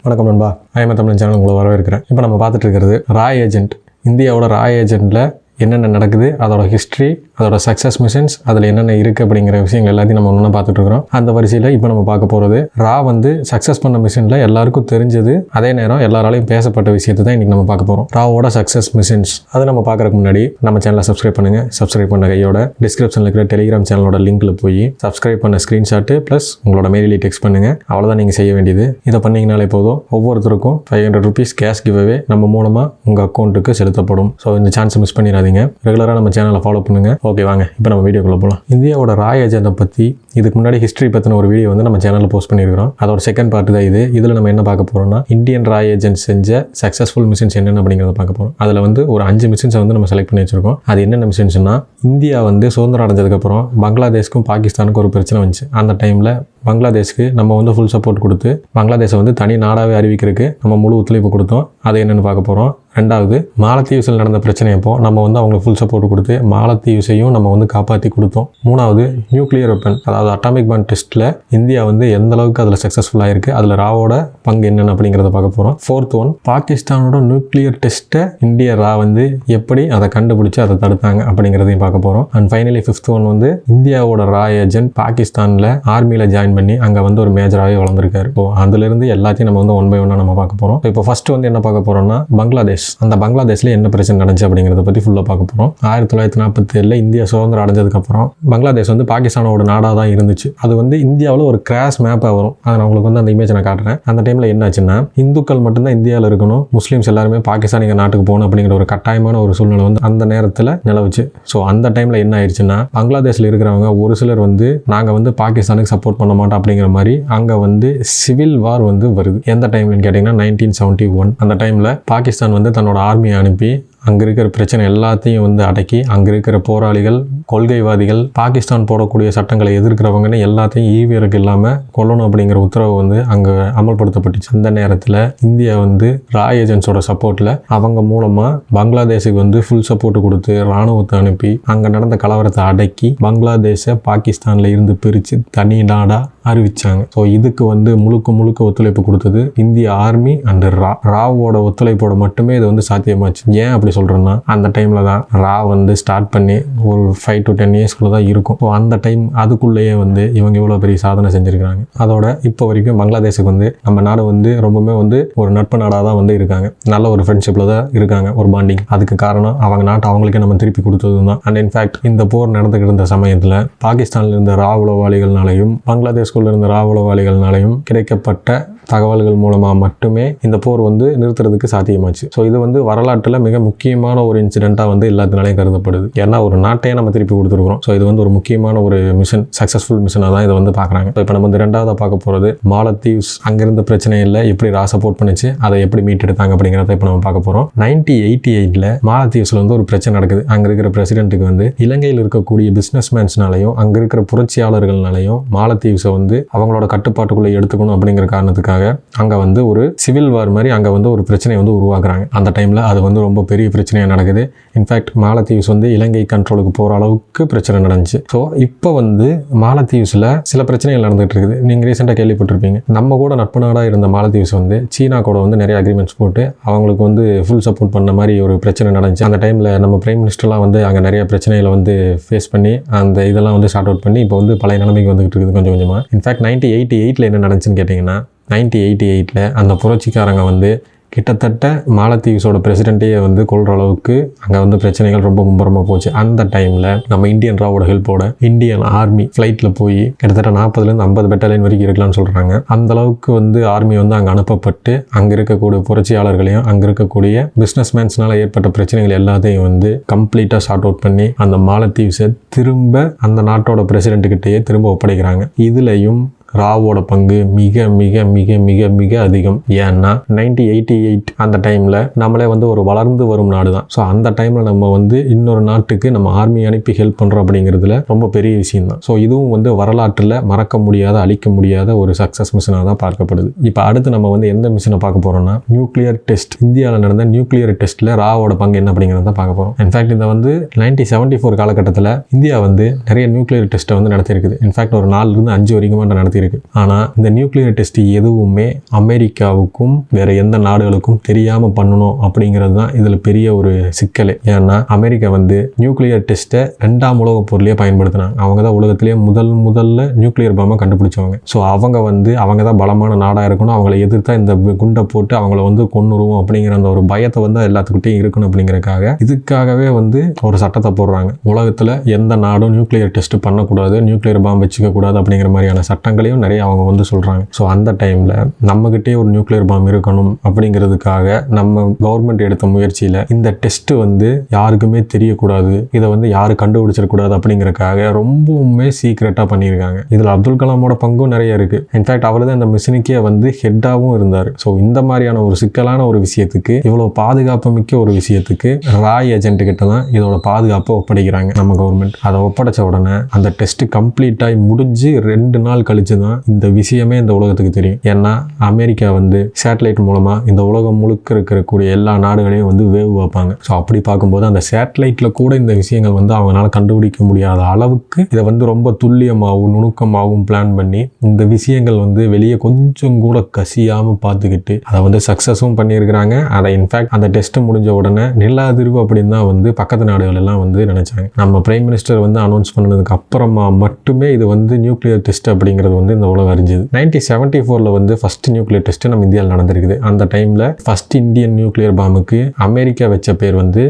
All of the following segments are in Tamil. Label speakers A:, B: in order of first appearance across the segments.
A: வணக்கம் நண்பா, ஐஎம் தமிழ் சேனல் உங்களை வரவேற்கிறேன். இப்போ நம்ம பார்த்துட்டு இருக்கிறது ரா ஏஜென்ட். இந்தியாவோட ரா ஏஜென்ட்டில் என்னென்ன நடக்குது, அதோட ஹிஸ்ட்ரி, அதோட சக்ஸஸ் மிஷன்ஸ், அதில் என்னென்ன இருக்குது அப்படிங்கிற விஷயங்கள் எல்லாத்தையும் நம்ம ஒன்றா பார்த்துட்டு இருக்கிறோம். அந்த வரிசையில் இப்போ நம்ம பார்க்க போகிறது ரா சக்ஸஸ் பண்ண மிஷனில் எல்லாருக்கும் தெரிஞ்சது, அதே நேரம் எல்லாராலையும் பேசப்பட்ட விஷயத்தை தான் இன்றைக்கி நம்ம பார்க்க போகிறோம். ராவோட சக்ஸஸ் மிஷன்ஸ் அதை நம்ம பார்க்குறதுக்கு முன்னாடி நம்ம சேனலை சப்ஸ்கிரைப் பண்ணுங்கள். சப்ஸ்கிரைப் பண்ண கையோட டிஸ்கிரிப்ஷனில் இருக்கிற டெலிகிராம் சேனலோட லிங்க்கில் போய் சப்ஸ்கிரைப் பண்ண ஸ்க்ரீன்ஷாட்டு ப்ளஸ் உங்களோட மெயிலை டெக்ஸ்ட் பண்ணுங்கள். அவ்வளோதான் நீங்கள் செய்ய வேண்டியது. இதை பண்ணிங்கனாலே போதும். ஒவ்வொருத்தருக்கும் 500 rupees கேஷ் கிவ்அவே நம்ம மூலமாக உங்கள் அக்கௌண்ட்டுக்கு செலுத்தப்படும். ஸோ இந்த சான்ஸை மிஸ் பண்ணிடாதீங்க. ரெகுலராக நம்ம சேனலை ஃபாலோ பண்ணுங்க. ஓகே, வாங்க இப்போ நம்ம வீடியோக்குள்ள போகலாம். இந்தியாவோட ரா ஏஜென்ட்டை பற்றி இதுக்கு முன்னாடி ஹிஸ்ட்ரி பற்றின ஒரு வீடியோ நம்ம சேனலில் போஸ்ட் பண்ணியிருக்கிறோம். அதோட செகண்ட் பார்ட் தான் இது. இதில் நம்ம என்ன பார்க்க போகிறோம்னா, இந்தியன் ரா ஏஜென்ட் செஞ்ச சக்ஸஸ்ஃபுல் மிஷன்ஸ் என்னென்ன அப்படிங்கிறத பார்க்க போகிறோம். அதில் ஒரு 5 மிஷன்ஸை நம்ம செலக்ட் பண்ணி வச்சிருக்கோம். அது என்னென்ன மிஷன்ஸ்னா, இந்தியா சுதந்திரம் அடைஞ்சதுக்கப்புறம் பங்களாதேஷ்க்கும் பாகிஸ்தானுக்கும் ஒரு பிரச்சனை வந்துச்சு. அந்த டைமில் பங்களாதேஷ்க்கு நம்ம ஃபுல் சப்போர்ட் கொடுத்து பங்களாதேஷை தனி நாடாகவே அறிவிக்கிறதுக்கு நம்ம முழு ஒத்துழைப்பு கொடுத்தோம். அது என்னென்னு பார்க்க போகிறோம். ரெண்டாவது, மாலத்தீவ்ஸில் நடந்த பிரச்சனையப்போ நம்ம அவங்களுக்கு ஃபுல் சப்போர்ட் கொடுத்து மாலத்தீவ்ஸையும் நம்ம காப்பாற்றி கொடுத்தோம். மூணாவது, நியூக்ளியர் வெப்பன், அதாவது அட்டாமிக் பாம் டெஸ்ட்டில் இந்தியா எந்த அளவுக்கு அதில் சக்ஸஸ்ஃபுல்லாக இருக்குது, அதில் ராவோட பங்கு என்னென்னு அப்படிங்கிறத பார்க்க போகிறோம். ஃபோர்த் ஒன், பாகிஸ்தானோட நியூக்ளியர் டெஸ்ட்டை இந்தியா ரா எப்படி அதை கண்டுபிடிச்சி அதை தடுத்தாங்க அப்படிங்கிறதையும் பார்க்க போகிறோம். அண்ட் ஃபைனலி ஃபிஃப்த் ஒன் இந்தியாவோட ரா ஏஜென்ட் பாகிஸ்தானில் ஆர்மியில் ஜாயின் பண்ணி அங்கே ஒரு மேஜராகவே வளர்ந்துருக்காரு. ஸோ அதுலேருந்து எல்லாத்தையும் நம்ம ஒன் பை ஒன்னாக நம்ம பார்க்க போகிறோம். இப்போ ஃபர்ஸ்ட் என்ன பார்க்க போகிறோம்னா, பங்களாதேஷ். அந்த பங்களாதேஷ்ல என்ன பிரச்சனை நடந்துச்சு அப்படிங்கிறத பற்றி ஃபுல்லாக பார்க்க போகிறோம். 1947 இந்தியா சுதந்திரம் அடைஞ்சதுக்கப்புறம் பங்களாதேஷ் பாகிஸ்தானோட நாடாக தான் இருந்துச்சு. அது இந்தியாவில் ஒரு கிராஷ் மேப்பாக வரும். அதை நான் உங்களுக்கு அந்த இமேஜ் நான் காட்டுறேன். அந்த டைமில் என்னாச்சுன்னா, இந்துக்கள் மட்டும்தான் இந்தியாவில் இருக்கணும், முஸ்லீம்ஸ் எல்லாருமே பாகிஸ்தானிக நாட்டுக்கு போகணும் அப்படிங்கிற ஒரு கட்டாயமான ஒரு சூழ்நிலை அந்த நேரத்தில் நிலவுச்சு. ஸோ அந்த டைமில் என்ன ஆயிடுச்சுன்னா, பங்களாதேஷில் இருக்கிறவங்க ஒரு சிலர் நாங்கள் பாகிஸ்தானுக்கு சப்போர்ட் பண்ண மாட்டோம் அப்படிங்கிற மாதிரி அங்கே சிவில் வார் வருது. எந்த டைம்லன்னு கேட்டிங்கன்னா 1971. அந்த டைமில் பாகிஸ்தான் தன்னோட ஆர்மியை அனுப்பி அங்கே இருக்கிற பிரச்சனை எல்லாத்தையும் அடக்கி அங்கே இருக்கிற போராளிகள், கொள்கைவாதிகள், பாகிஸ்தான் போடக்கூடிய சட்டங்களை எதிர்க்கிறவங்கன்னு எல்லாத்தையும் ஈவியருக்கு இல்லாமல் கொல்லணும் அப்படிங்கிற உத்தரவு அங்கே அமல்படுத்தப்பட்டுச்சு. அந்த நேரத்தில் இந்தியா ரா ஏஜென்ட்ஸோட சப்போர்ட்டில் அவங்க மூலமாக பங்களாதேஷுக்கு ஃபுல் சப்போர்ட் கொடுத்து இராணுவத்தை அனுப்பி அங்கே நடந்த கலவரத்தை அடக்கி பங்களாதேஷை பாகிஸ்தானில் இருந்து பிரித்து தனி நாடாக அறிவிச்சாங்க. ஸோ இதுக்கு முழுக்க ஒத்துழைப்பு கொடுத்தது இந்திய ஆர்மி அண்ட் ராவோட ஒத்துழைப்போட மட்டுமே இது சாத்தியமாச்சு. ஏன் அப்படி சொல்கிறேன்னா, அந்த டைமில் தான் ரா ஸ்டார்ட் பண்ணி ஒரு 5 to 10 இயர்ஸ்க்குள்ள தான் இருக்கும். ஸோ அந்த டைம் அதுக்குள்ளேயே இவங்க இவ்வளோ பெரிய சாதனை செஞ்சுருக்காங்க. அதோட இப்போ வரைக்கும் பங்களாதேஷுக்கு நம்ம நாடு ரொம்பவுமே ஒரு நட்பு நாடாக தான் இருக்காங்க. நல்ல ஒரு ஃப்ரெண்ட்ஷிப்பில் தான் இருக்காங்க, ஒரு பாண்டிங். அதுக்கு காரணம் அவங்க நாட்டை அவங்களுக்கே நம்ம திருப்பி கொடுத்தது தான். அண்ட் இன்ஃபேக்ட் இந்த போர் நடந்துகிட்டு இருந்த சமயத்தில் பாகிஸ்தானில் இருந்த ரா உளவாளிகள்னாலையும் பங்களாதேஷ்குள்ள இருந்த ரா உளவாளிகள்னாலையும் கிடைக்கப்பட்ட தகவல்கள் மூலமாக மட்டுமே இந்த போர் நிறுத்துறதுக்கு சாத்தியமாச்சு. ஸோ இது வரலாற்றில் மிக முக்கியமான ஒரு இன்சிடென்ட்டாக எல்லாத்தினாலையும் கருதப்படுது. ஏன்னா ஒரு நாட்டையே நம்ம திருப்பி கொடுத்துருக்குறோம். ஸோ இது ஒரு முக்கியமான ஒரு மிஷன், சக்ஸஸ்ஃபுல் மிஷனாக தான் இதை பார்க்குறாங்க. இப்போ நம்ம ரெண்டாவதாக பார்க்க போகிறது மாலத்தீவ்ஸ். அங்கிருந்த பிரச்சனையில் எப்படி ரா சப்போர்ட் பண்ணிச்சு, அதை எப்படி மீட்டெடுத்தாங்க அப்படிங்கிறத இப்போ நம்ம பார்க்க போகிறோம். 1988 மாலத்தீவ்ஸில் ஒரு பிரச்சனை நடக்குது. அங்கே இருக்கிற பிரசிடென்ட்டுக்கு இலங்கையில் இருக்கக்கூடிய பிஸ்னஸ் மேன்ஸ்னாலையும் அங்கே இருக்கிற புரட்சியாளர்கள்னாலையும் மாலத்தீவ்ஸை அவங்களோட கட்டுப்பாட்டுக்குள்ளே எடுத்துக்கணும் அப்படிங்கிற காரணத்துக்காக அங்க ஒரு சிவில் வார் மாதிரி அங்க ஒரு பிரச்சனையை உருவாக்குறாங்க. அந்த டைம்ல அது ரொம்ப பெரிய பிரச்சனையா நடக்குது. இன்ஃபேக்ட் மாலத்தீவ்ஸ் இலங்கை கண்ட்ரோலுக்கு போற அளவுக்கு பிரச்சனை நடந்துச்சு. ஸோ இப்போ மாலத்தீவ்ஸ்ல சில பிரச்சனைகள் நடந்துட்டு இருக்குது. நீங்க ரீசெண்டா கேள்விப்பட்டிருப்பீங்க, நம்ம கூட நட்பு நாடா இருந்த மாலத்தீவ்ஸ் சீனா கூட நிறைய அக்ரிமெண்ட்ஸ் போட்டு அவங்களுக்கு ஃபுல் சப்போர்ட் பண்ண மாதிரி ஒரு பிரச்சனை நடந்துச்சு. அந்த டைம்ல நம்ம பிரைம் மினிஸ்டர்லாம் அங்க நிறைய பிரச்சனைகளை ஃபேஸ் பண்ணி அந்த இதெல்லாம் ஷார்ட் அவுட் பண்ணி இப்போ பழைய நிலைமைக்கு வந்துகிட்டு இருக்குது கொஞ்சம் கொஞ்சமா. இன்ஃபேக்ட் 1988 என்ன நடந்துச்சுன்னு கேட்டீங்கன்னா, 1988 அந்த புரட்சிக்காரங்க கிட்டத்தட்ட மாலத்தீவ்ஸோட பிரசிடென்ட்டையே கொள்கிற அளவுக்கு அங்கே பிரச்சனைகள் ரொம்ப மும்பரமாக போச்சு. அந்த டைமில் நம்ம இந்தியன் ராவோட ஹெல்ப்போட இந்தியன் ஆர்மி ஃப்ளைட்டில் போய் கிட்டத்தட்ட 40-50 பெட்டாலியன் வரைக்கும் இருக்கலாம்னு சொல்கிறாங்க. அந்த அளவுக்கு ஆர்மி அங்கே அனுப்பப்பட்டு அங்கே இருக்கக்கூடிய புரட்சியாளர்களையும் அங்கே இருக்கக்கூடிய பிஸ்னஸ் மேன்ஸ்னால ஏற்பட்ட பிரச்சனைகள் எல்லாத்தையும் கம்ப்ளீட்டாக ஷார்ட் அவுட் பண்ணி அந்த மாலத்தீவ்ஸை திரும்ப அந்த நாட்டோட பிரசிடென்ட்டுக்கிட்டேயே திரும்ப ஒப்படைக்கிறாங்க. இதுலேயும் ராவோட பங்கு மிக மிக மிக மிக மிக அதிகம். ஏன்னா 1988 அந்த டைமில் நம்மளே ஒரு வளர்ந்து வரும் நாடு தான். ஸோ அந்த டைமில் நம்ம இன்னொரு நாட்டுக்கு நம்ம ஆர்மி அனுப்பி ஹெல்ப் பண்ணுறோம் அப்படிங்கிறதுல ரொம்ப பெரிய விஷயம் தான். ஸோ இதுவும் வரலாற்றில் மறக்க முடியாத, அழிக்க முடியாத ஒரு சக்ஸஸ் மிஷனாக தான் பார்க்கப்படுது. இப்போ அடுத்து நம்ம எந்த மிஷனை பார்க்க போகிறோம்னா, நியூக்ளியர் டெஸ்ட். இந்தியாவில் நடந்த நியூக்ளியர் டெஸ்ட்டில் ராவோட பங்கு என்ன அப்படிங்கிறத தான் பார்க்க போகிறோம். இன்ஃபேக்ட் இந்த 1974 காலகட்டத்தில் இந்தியா நிறைய நியூக்ளியர் டெஸ்ட்டை நடத்தியிருக்குது. இன்ஃபேக்ட் ஒரு 4-5 வரைக்கும் நடத்தியிருக்கு. இருக்கு. ஆனால் இந்த நியூக்ளியர் டெஸ்ட் எதுவுமே அமெரிக்காவுக்கும் வேற எந்த நாடுகளுக்கும் தெரியாமல் பண்ணணும் அப்படிங்கிறது தான் இதில் பெரிய ஒரு சிக்கல். ஏன்னா அமெரிக்கா வந்து நியூக்ளியர் டெஸ்ட்டை 2ஆம் உலகப் போர்லயே பயன்படுத்தினாங்க. அவங்க தான் உலகத்திலேயே முதல்ல நியூக்ளியர் பாம்பை கண்டுபிடிச்சவங்க. ஸோ அவங்க தான் பலமான நாடாக இருக்கணும், அவங்களை எதிர்த்தா இந்த குண்டை போட்டு அவங்கள வந்து கொன்னுருவோம் அப்படிங்கிற அந்த ஒரு பயத்தை வந்து எல்லாத்துக்கிட்டையும் இருக்கணும் அப்படிங்கிறதுக்காக இதுக்காகவே வந்து ஒரு சட்டத்தை போடுறாங்க. உலகத்தில் எந்த நாடும் நியூக்ளியர் டெஸ்ட் பண்ணக்கூடாது, நியூக்ளியர் பாம்பு வச்சுக்க கூடாது அப்படிங்கிற மாதிரியான சட்டங்களையும் நிறைய அவங்க வந்து சொல்றாங்க. ஸோ அந்த டைம்ல நம்மகிட்டே ஒரு நியூக்ளியர் பாம்பு இருக்கணும் அப்படிங்கிறதுக்காக நம்ம கவர்மெண்ட் எடுத்த முயற்சியில இந்த டெஸ்ட் வந்து யாருக்குமே தெரியக்கூடாது, இதை வந்து யாரும் கண்டுபிடிச்சிடக்கூடாது அப்படிங்கிறதுக்காக ரொம்பவுமே சீக்ரெட்டா பண்ணியிருக்காங்க. இதுல அப்துல் கலாமோட பங்கும் நிறைய இருக்கு. இன்ஃபேக்ட் அவர் தான் இந்த மிஷனுக்கே வந்து ஹெட்டாவும் இருந்தார். ஸோ இந்த மாதிரியான ஒரு சிக்கலான ஒரு விஷயத்துக்கு, இவ்வளவு பாதுகாப்பு மிக்க ஒரு விஷயத்துக்கு ராய் ஏஜென்ட் கிட்ட தான் இதோட பாதுகாப்பை ஒப்படைக்கிறாங்க நம்ம கவர்மெண்ட். அதை ஒப்படைச்ச உடனே அந்த டெஸ்ட் கம்ப்ளீட் ஆகி முடிஞ்சு 2 நாள் கழிச்சு தான் இந்த விஷயமே இந்த உலகத்துக்கு தெரியும். ஏன்னா அமெரிக்கா வந்து சேட்டலைட் மூலமா இந்த உலகம் முழுக்க இருக்கக்கூடிய எல்லா நாடுகளையும் வந்து வேவு வைப்பாங்க. ஸோ அப்படி பார்க்கும்போது அந்த சேட்டலைட்ல கூட இந்த விஷயங்கள் வந்து அவங்களால கண்டுபிடிக்க முடியாத அளவுக்கு இதை வந்து ரொம்ப துல்லியமாகவும் நுணுக்கமாகவும் பிளான் பண்ணி இந்த விஷயங்கள் வந்து வெளியே கொஞ்சம் கூட கசியாம பார்த்துக்கிட்டு அதை வந்து சக்சஸும் பண்ணியிருக்கிறாங்க. அதை இன்ஃபேக்ட் அந்த டெஸ்ட் முடிஞ்ச உடனே நில அதிர்வு அப்படின்னு தான் வந்து பக்கத்து நாடுகள் எல்லாம் வந்து நினைச்சாங்க. நம்ம பிரைம் மினிஸ்டர் வந்து அனௌன்ஸ் பண்ணதுக்கு அப்புறமா மட்டுமே இது வந்து நியூக்ளியர் டெஸ்ட் அப்படிங்கிறது வந்து இந்த உலகம் அறிஞ்சது. 1974 வந்து ஃபர்ஸ்ட் நியூக்ளியர் டெஸ்ட் நம்ம இந்தியாவில் நடந்திருக்குது. அந்த டைம்ல ஃபர்ஸ்ட் இந்தியன் நியூக்ளியர் பாம்புக்கு அமெரிக்கா வச்ச பேர் வந்து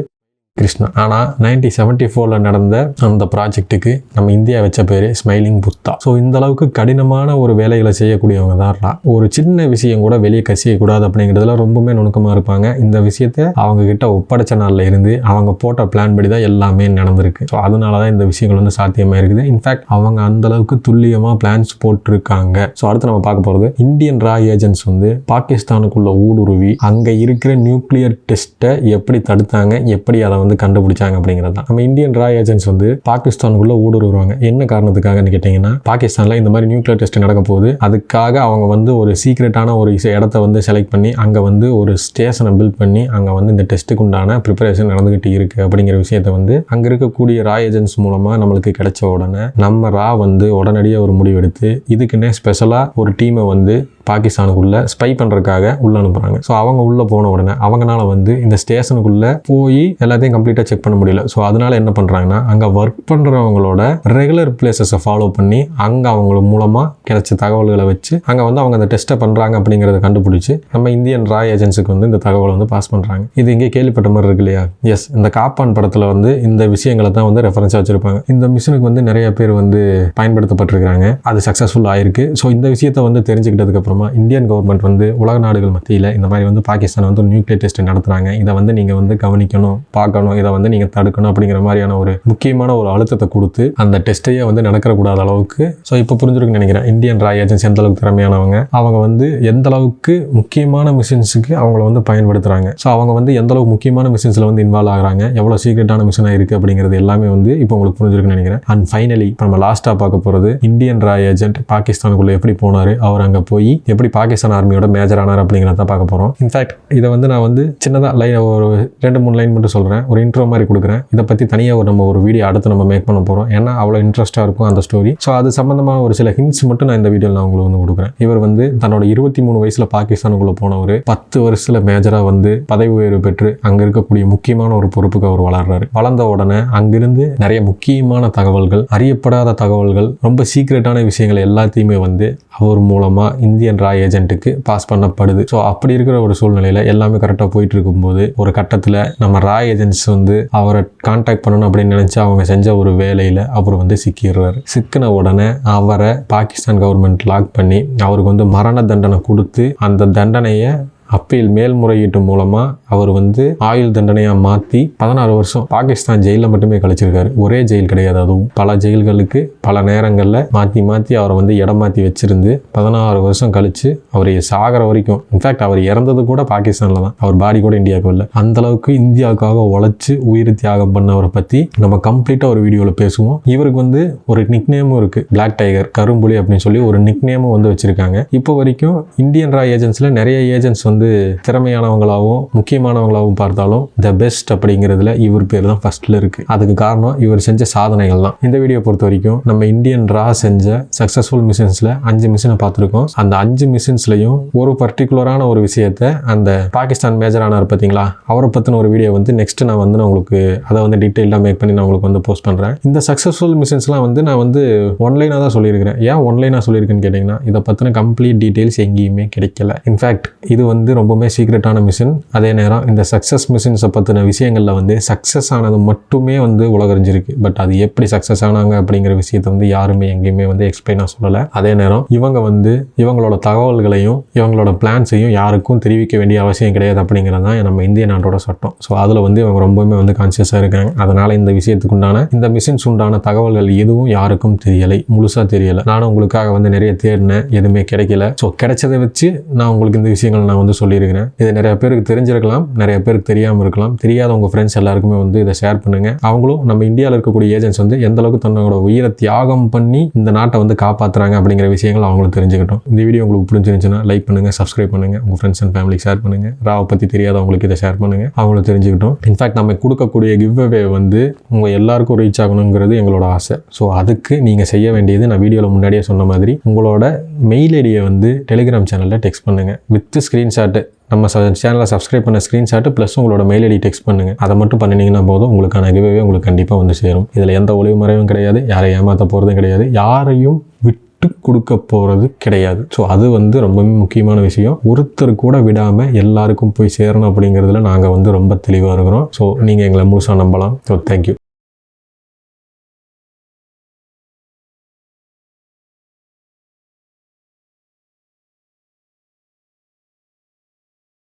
A: கிருஷ்ணா. ஆனால் 1974 நடந்த அந்த ப்ராஜெக்ட்டுக்கு நம்ம இந்தியா வச்ச பேர் ஸ்மைலிங் புத்தா. ஸோ இந்த அளவுக்கு கடினமான ஒரு வேலைகளை செய்யக்கூடியவங்க தான். ஒரு சின்ன விஷயம் கூட வெளியே கசியக்கூடாது அப்படிங்கிறதுல ரொம்பவுமே நுணுக்கமாக இருப்பாங்க. இந்த விஷயத்த அவங்க கிட்ட ஒப்படைச்ச நாளில் இருந்து அவங்க போட்ட பிளான் படி தான் எல்லாமே நடந்திருக்கு. ஸோ அதனால தான் இந்த விஷயங்கள் வந்து சாத்தியமாக இருக்குது. இன்ஃபேக்ட் அவங்க அந்த அளவுக்கு துல்லியமாக பிளான்ஸ் போட்டிருக்காங்க. ஸோ அடுத்து நம்ம பார்க்க போகிறது இந்தியன் ராய் ஏஜென்ட்ஸ் வந்து பாகிஸ்தானுக்குள்ள ஊடுருவி அங்கே இருக்கிற நியூக்ளியர் டெஸ்ட்டை எப்படி தடுத்தாங்க, எப்படி அதை வந்து கண்டுபிடிச்சாங்க அப்படிங்கிறது தான். நம்ம இந்தியன் ராய் ஏஜென்ட்ஸ் வந்து பாகிஸ்தானுக்குள்ள ஊடுருவாங்க. என்ன காரணத்துக்காகன்னு கேட்டீங்கன்னா, பாகிஸ்தான்ல இந்த மாதிரி நியூக்ளியர் டெஸ்ட் நடக்க போகுது, அதுக்காக அவங்க வந்து ஒரு சீக்ரெட்டான ஒரு இடத்த வந்து செலக்ட் பண்ணி அங்க வந்து ஒரு ஸ்டேஷனை பில்ட் பண்ணி அங்க வந்து இந்த டெஸ்ட்டுக்கு உண்டான ப்ரிப்பரேஷன் நடந்துகிட்டு இருக்கு அப்படிங்கிற விஷயத்தை வந்து அங்க இருக்கக்கூடிய ராய் ஏஜென்ட்ஸ் மூலமா நம்மளுக்கு கிடைச்ச உடனே நம்ம ரா வந்து உடனடியாக ஒரு முடிவெடுத்து இதுக்குன்னே ஸ்பெஷலா ஒரு டீமை வந்து பாகிஸ்தானுக்குள்ள ஸ்பை பண்றதுக்காக உள்ள அனுப்புறாங்க. ஸோ அவங்க உள்ள போன உடனே அவங்களால வந்து இந்த ஸ்டேஷனுக்குள்ள போய் எல்லாத்தையும் கம்ப்ளீட்டா செக் பண்ண முடியல. ஸோ அதனால என்ன பண்றாங்கன்னா, அங்க ஒர்க் பண்றவங்களோட ரெகுலர் பிளேசஸை ஃபாலோ பண்ணி அங்க அவங்க மூலமா கிடைச்ச தகவல்களை வச்சு அங்க வந்து அவங்க அந்த டெஸ்ட்டை பண்றாங்க அப்படிங்கிறத கண்டுபிடிச்சு நம்ம இந்தியன் ராய் ஏஜென்சிக்கு வந்து இந்த தகவலை வந்து பாஸ் பண்றாங்க. இது இங்கே கேள்விப்பட்ட மாதிரி இருக்கு இல்லையா? எஸ், இந்த காப்பான் படத்துல வந்து இந்த விஷயங்களை தான் வந்து ரெஃபரன்ஸா வச்சிருப்பாங்க. இந்த மிஷனுக்கு வந்து நிறைய பேர் வந்து பயன்படுத்தப்பட்டிருக்காங்க. அது சக்சஸ்ஃபுல் ஆயிருக்கு. ஸோ இந்த விஷயத்தை வந்து தெரிஞ்சுக்கிட்டதுக்கு அப்புறம் இந்தியன் கவர்மெண்ட் வந்து உலக நாடுகள் மத்தியில் இந்த மாதிரி வந்து பாகிஸ்தான் வந்து நியூக்ளியர் டெஸ்ட் நடத்துறாங்க, இதை வந்து நீங்க வந்து கவனிக்கணும், பார்க்கணும், இதை வந்து நீங்க தடுக்கணும் அப்படிங்கிற மாதிரியான ஒரு முக்கியமான ஒரு அழுத்தத்தை கொடுத்து அந்த டெஸ்ட்டையே வந்து நடக்கக்கூடாத அளவுக்கு. ஸோ இப்போ புரிஞ்சிருக்குன்னு நினைக்கிறேன் இந்தியன் ராய் ஏஜென்சி எந்த அளவுக்கு திறமையானவங்க, அவங்க வந்து எந்த அளவுக்கு முக்கியமான மிஷன்ஸுக்கு அவங்கள வந்து பயன்படுத்துறாங்க. ஸோ அவங்க வந்து எந்த அளவுக்கு முக்கியமான மிஷன்ஸ்ல வந்து இன்வால்வ் ஆகுறாங்க, எவ்வளவு சீக்ரெட்டான மிஷனா இருக்கு அப்படிங்கிறது எல்லாமே வந்து இப்போ உங்களுக்கு புரிஞ்சிருக்குன்னு நினைக்கிறேன். அண்ட் ஃபைனலி நம்ம லாஸ்டா பார்க்க போறது இந்தியன் ராய் ஏஜென்ட் பாகிஸ்தானுக்குள்ள எப்படி போனாரு, அவர் அங்க போய் எப்படி பாகிஸ்தான் ஆர்மியோட மேஜர் ஆனார் அப்படிங்கிறத பார்க்க போறோம். இன்ஃபேக்ட் இதை வந்து நான் வந்து சின்னதாக ஒரு 2-3 லைன் மட்டும் சொல்றேன், ஒரு இன்ட்ரோ மாதிரி கொடுக்குறேன். இதை பத்தி தனியாக நம்ம ஒரு வீடியோ அடுத்து நம்ம மேக் பண்ண போறோம். ஏன்னா அவ்வளோ இன்ட்ரெஸ்டா இருக்கும் அந்த ஸ்டோரி. ஸோ அது சம்பந்தமான ஒரு சில ஹிண்ட்ஸ் மட்டும் நான் இந்த வீடியோவில் நான் உங்களுக்கு வந்து கொடுக்குறேன். இவர் வந்து தன்னோட 23 வயசுல பாகிஸ்தானுக்குள்ள போனவர் 10 வருஷத்துல மேஜரா வந்து பதவி உயர்வு பெற்று அங்க இருக்கக்கூடிய முக்கியமான ஒரு பொறுப்புக்கு அவர் வளர்றாரு. வளர்ந்த உடனே அங்கிருந்து நிறைய முக்கியமான தகவல்கள், அறியப்படாத தகவல்கள், ரொம்ப சீக்ரெட்டான விஷயங்கள் எல்லாத்தையுமே வந்து அவர் மூலமா இந்தியன் ராய் ஏஜென்ட்டுக்கு பாஸ் பண்ணப்படுது. ஸோ அப்படி இருக்கிற ஒரு சூழ்நிலையில எல்லாமே கரெக்டாக போயிட்டு இருக்கும்போது ஒரு கட்டத்தில் நம்ம ராய் ஏஜென்ட்ஸ் வந்து அவரை கான்டாக்ட் பண்ணணும் அப்படின்னு நினைச்சு அவங்க செஞ்ச ஒரு வேலையில அவர் வந்து சிக்கிடுறாரு. சிக்கின உடனே அவரை பாகிஸ்தான் கவர்மெண்ட் லாக் பண்ணி அவருக்கு வந்து மரண தண்டனை கொடுத்து அந்த தண்டனையை அப்பீல் மேல்முறையீட்டு மூலமா அவர் வந்து ஆயுள் தண்டனையா மாத்தி 16 வருஷம் பாகிஸ்தான் ஜெயில மட்டுமே கழிச்சிருக்காரு. ஒரே ஜெயில் கிடையாது, அதுவும் பல ஜெயில்களுக்கு பல நேரங்கள்ல மாத்தி அவரை வந்து இடம் மாத்தி வச்சிருந்து 16 வருஷம் கழிச்சு அவர் சாகிற வரைக்கும், இன்ஃபேக்ட் அவர் இறந்தது கூட பாகிஸ்தான்ல தான், அவர் பாடி கூட இந்தியாவுக்கு இல்லை. அந்த அளவுக்கு இந்தியாவுக்காக உழைச்சு உயிர் தியாகம் பண்ணவரை பத்தி நம்ம கம்ப்ளீட்டா ஒரு வீடியோல பேசுவோம். இவருக்கு வந்து ஒரு நிக்நேமும் இருக்கு, பிளாக் டைகர், கரும்புலி அப்படின்னு சொல்லி ஒரு நிக்நேமும் வந்து வச்சிருக்காங்க. இப்போ வரைக்கும் இந்தியன் ராய் ஏஜென்சில நிறைய ஏஜென்ட்ஸ் வந்து வந்து திறமையானவங்களாகவும் முக்கியமானவங்களாகவும் பார்த்தாலும் த பெஸ்ட் அப்படிங்கிறதுல இவர் பேர் தான் ஃபர்ஸ்ட்ல இருக்கு. அதுக்கு காரணம் இவர் செஞ்ச சாதனைகள் தான். இந்த வீடியோ பொறுத்த வரைக்கும் நம்ம இந்தியன் ரா செஞ்ச சக்சஸ்ஃபுல் மிஷின்ஸ்ல 5 மிஷினை பார்த்துருக்கோம். அந்த 5 மிஷின்ஸ்லையும் ஒரு பர்டிகுலரான ஒரு விஷயத்த அந்த பாகிஸ்தான் மேஜர் ஆனார் பார்த்தீங்களா, அவரை பற்றின ஒரு வீடியோ வந்து நெக்ஸ்ட் நான் வந்து நான் உங்களுக்கு அதை வந்து டீட்டெயிலாக மேக் பண்ணி நான் உங்களுக்கு வந்து போஸ்ட் பண்ணுறேன். இந்த சக்ஸஸ்ஃபுல் மிஷின்ஸ்லாம் வந்து நான் வந்து ஒன்லைனாக தான் சொல்லியிருக்கிறேன். ஏன் ஒன்லைனாக சொல்லியிருக்கேன்னு கேட்டிங்கன்னா, இதை பற்றின கம்ப்ளீட் டீட்டெயில்ஸ் எங்கேயுமே கிடைக்கல. இன்ஃபேக்ட் இது வந்து ரொம்பவே சீக்ரெட்டான மிஷின். அதே நேரம் இந்த சக்ஸஸ் மிஷின்ஸை பற்றின விஷயங்களில் வந்து சக்ஸஸ் ஆனது மட்டுமே வந்து உலகறிஞ்சிருக்கு. பட் அது எப்படி சக்ஸஸ் ஆனாங்க அப்படிங்கிற விஷயத்தை வந்து யாருமே எங்கேயுமே வந்து எக்ஸ்பிளைனாக சொல்லலை. அதே நேரம் இவங்க வந்து இவங்களோட தகவல்களையும் இவங்களோட பிளான்ஸையும் யாருக்கும் தெரிவிக்க வேண்டிய அவசியம் கிடையாது அப்படிங்கிறது தான் நம்ம இந்திய நாட்டோட சட்டம். ஸோ அதில் வந்து இவங்க ரொம்பவுமே வந்து கான்சியஸாக இருக்காங்க. அதனால் இந்த விஷயத்துக்கு உண்டான இந்த மிஷின்ஸ் உண்டான தகவல்கள் எதுவும் யாருக்கும் தெரியலை, முழுசாக தெரியலை. நானும் உங்களுக்காக வந்து நிறைய தேடினேன், எதுவுமே கிடைக்கல. ஸோ கிடைச்சதை வச்சு நான் உங்களுக்கு இந்த விஷயங்கள் நான் வந்து சொல்லியிருக்கிறேன். இது நிறைய பேருக்கு தெரிஞ்சிருக்கலாம், நிறைய பேருக்கு தெரியாமல் இருக்கலாம். தெரியாத உங்கள் ஃப்ரெண்ட்ஸ் எல்லாருக்குமே வந்து இதை ஷேர் பண்ணுங்க. அவங்களும் நம்ம இந்தியாவில் இருக்கக்கூடிய ஏஜென்ட்ஸ் வந்து எந்த அளவுக்கு தன்னோட உயிரை தியாகம் பண்ணி இந்த நாட்டை வந்து காப்பாற்றுறாங்க அப்படிங்கிற விஷயங்கள் அவங்களும் தெரிஞ்சுக்கிட்டோம். இந்த வீடியோ உங்களுக்கு பிடிச்சிருந்துச்சுன்னா லைக் பண்ணுங்க, சப்ஸ்கிரைப் பண்ணுங்க, உங்கள் ஃப்ரெண்ட்ஸ் அண்ட் ஃபேமிலிக்கு ஷேர் பண்ணுங்க. ராவை பற்றி தெரியாதவங்களுக்கு இதை ஷேர் பண்ணுங்க, அவங்களும் தெரிஞ்சுக்கிட்டோம். இன்ஃபேக்ட் நம்ம கொடுக்கக்கூடிய கிவ் அவே வந்து உங்கள் எல்லாருக்கும் ரீச் ஆகணுங்கிறது எங்களோட ஆசை. ஸோ அதுக்கு நீங்கள் செய்ய வேண்டியது, நான் வீடியோவில் முன்னாடியே சொன்ன மாதிரி, உங்களோட மெயில் ஐடியை வந்து டெலிகிராம் சேனலில் டெக்ஸ்ட் பண்ணுங்கள் வித் ஸ்க்ரீன்ஷாட்டு. நம்ம சேனலை சப்ஸ்கிரைப் பண்ண ஸ்க்ரீன்ஷாட்டு ப்ளஸ் உங்களோட மெயில் ஐடி டெக்ஸ்ட் பண்ணுங்கள். அதை மட்டும் பண்ணினீங்கன்னா போதும், உங்களுக்கான கிவ்அவே உங்களுக்கு கண்டிப்பாக வந்து சேரும். இதில் எந்த ஒளிவு மறைவும் கிடையாது, யாரையும் ஏமாற்ற போகிறதும் கிடையாது, யாரையும் விட்டு கொடுக்க போகிறது கிடையாது. ஸோ அது வந்து ரொம்பவே முக்கியமான விஷயம். ஒருத்தர் கூட விடாமல் எல்லாருக்கும் போய் சேரணும் அப்படிங்கிறதுல நாங்கள் வந்து ரொம்ப தெளிவாக இருக்கிறோம். ஸோ நீங்கள் எங்களை முழுசாக நம்பலாம். So thank you.